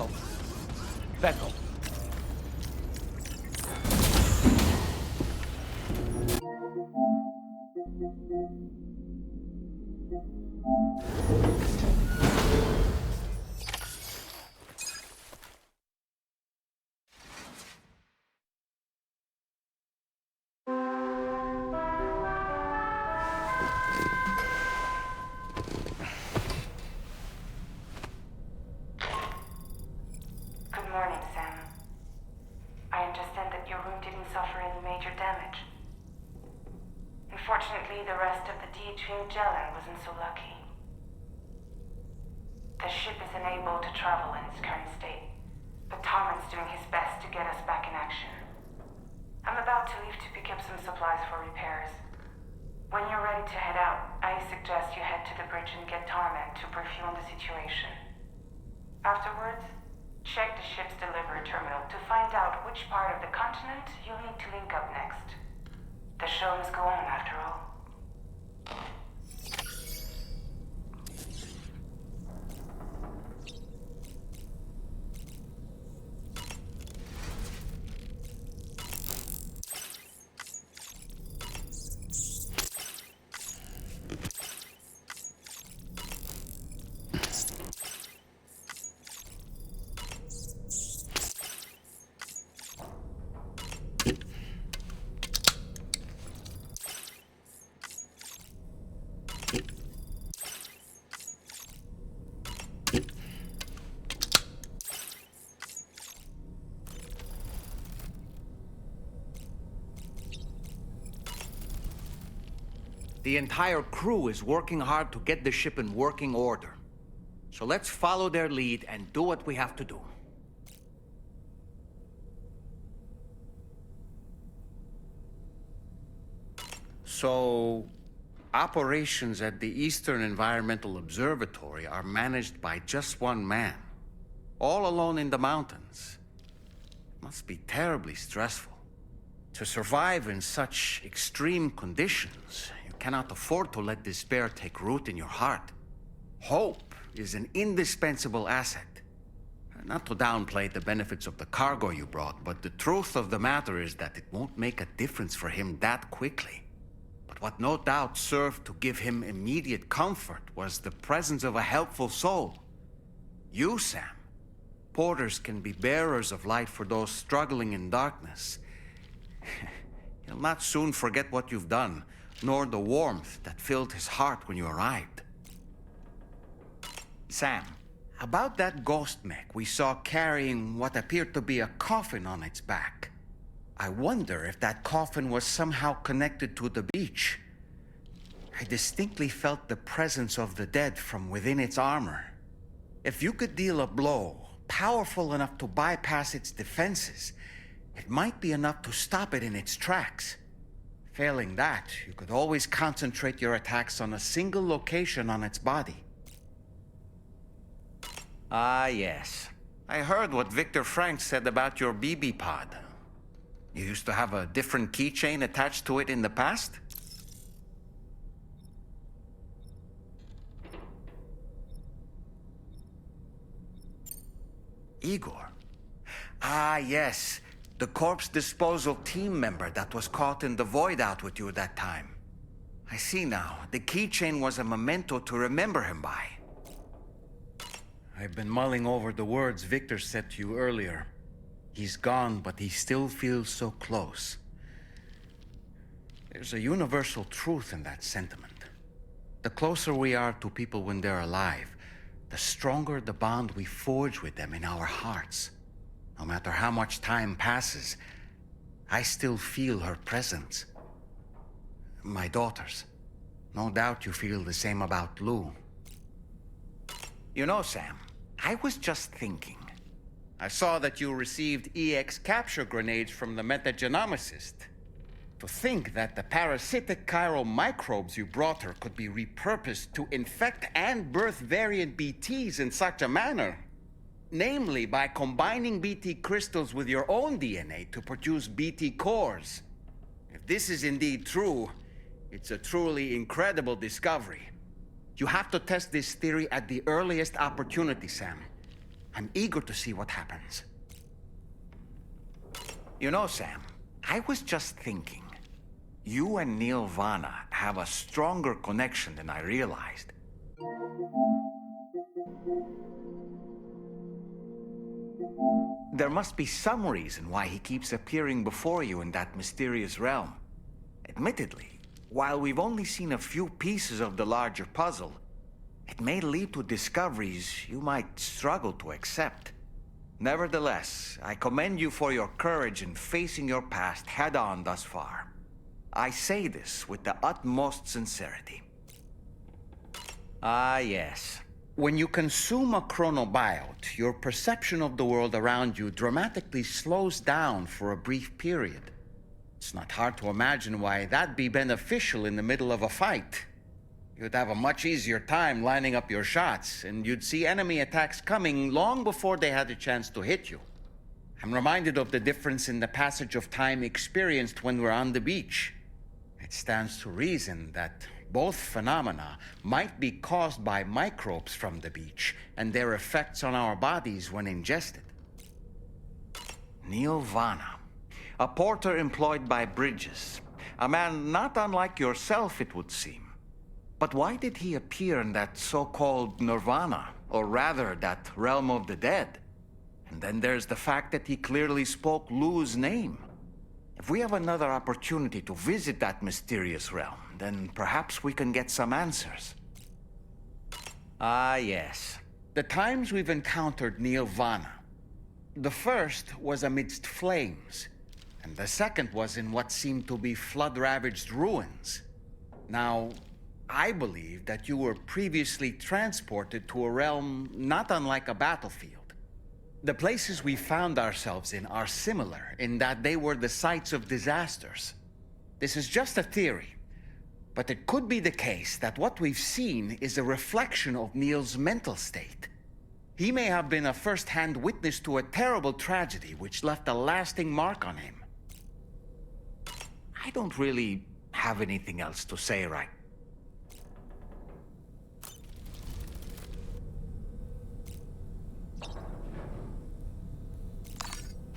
Echo. Echo. Good morning, Sam. I understand that your room didn't suffer any major damage. Unfortunately, the rest of the DH Magellan wasn't so lucky. The ship is unable to travel in its current state, but Dollman's doing his best to get us back in action. I'm about to leave to pick up some supplies for repairs. When you're ready to head out, I suggest you head to the bridge and get Dollman to brief you on the situation. Afterwards, check the ship's delivery terminal to find out which part of the continent you'll need to link up next. The show must go on, after all. The entire crew is working hard to get the ship in working order. So let's follow their lead and do what we have to do. So, operations at the Eastern Environmental Observatory are managed by just one man, all alone in the mountains. It must be terribly stressful. To survive in such extreme conditions, you cannot afford to let despair take root in your heart. Hope is an indispensable asset. Not to downplay the benefits of the cargo you brought, but the truth of the matter is that it won't make a difference for him that quickly. But what no doubt served to give him immediate comfort was the presence of a helpful soul. You, Sam. Porters can be bearers of light for those struggling in darkness. He'll not soon forget what you've done, nor the warmth that filled his heart when you arrived. Sam, about that ghost mech we saw carrying what appeared to be a coffin on its back. I wonder if that coffin was somehow connected to the beach. I distinctly felt the presence of the dead from within its armor. If you could deal a blow powerful enough to bypass its defenses, it might be enough to stop it in its tracks. Failing that, you could always concentrate your attacks on a single location on its body. Ah, yes. I heard what Victor Frank said about your BB pod. You used to have a different keychain attached to it in the past? Igor. Ah, yes. The corpse disposal team member that was caught in the void out with you that time. I see now. The keychain was a memento to remember him by. I've been mulling over the words Victor said to you earlier. He's gone, but he still feels so close. There's a universal truth in that sentiment. The closer we are to people when they're alive, the stronger the bond we forge with them in our hearts. No matter how much time passes, I still feel her presence. My daughters. No doubt you feel the same about Lou. You know, Sam, I was just thinking. I saw that you received EX capture grenades from the metagenomicist. To think that the parasitic chiral microbes you brought her could be repurposed to infect and birth variant BTs in such a manner. Namely, by combining BT crystals with your own DNA to produce BT cores. If this is indeed true, it's a truly incredible discovery. You have to test this theory at the earliest opportunity, Sam. I'm eager to see what happens. You know, Sam, I was just thinking. You and Neil Vana have a stronger connection than I realized. There must be some reason why he keeps appearing before you in that mysterious realm. Admittedly, while we've only seen a few pieces of the larger puzzle, it may lead to discoveries you might struggle to accept. Nevertheless, I commend you for your courage in facing your past head-on thus far. I say this with the utmost sincerity. Ah, yes. When you consume a chronobiote, your perception of the world around you dramatically slows down for a brief period. It's not hard to imagine why that'd be beneficial in the middle of a fight. You'd have a much easier time lining up your shots, and you'd see enemy attacks coming long before they had a chance to hit you. I'm reminded of the difference in the passage of time experienced when we're on the beach. It stands to reason that both phenomena might be caused by microbes from the beach and their effects on our bodies when ingested. Neil Vana, a porter employed by Bridges, a man not unlike yourself, it would seem. But why did he appear in that so-called nirvana, or rather, that realm of the dead? And then there's the fact that he clearly spoke Lou's name. If we have another opportunity to visit that mysterious realm, then perhaps we can get some answers. Ah, yes. The times we've encountered Neil Vana. The first was amidst flames, and the second was in what seemed to be flood-ravaged ruins. Now, I believe that you were previously transported to a realm not unlike a battlefield. The places we found ourselves in are similar in that they were the sites of disasters. This is just a theory, but it could be the case that what we've seen is a reflection of Neil's mental state. He may have been a first-hand witness to a terrible tragedy which left a lasting mark on him. I don't really have anything else to say right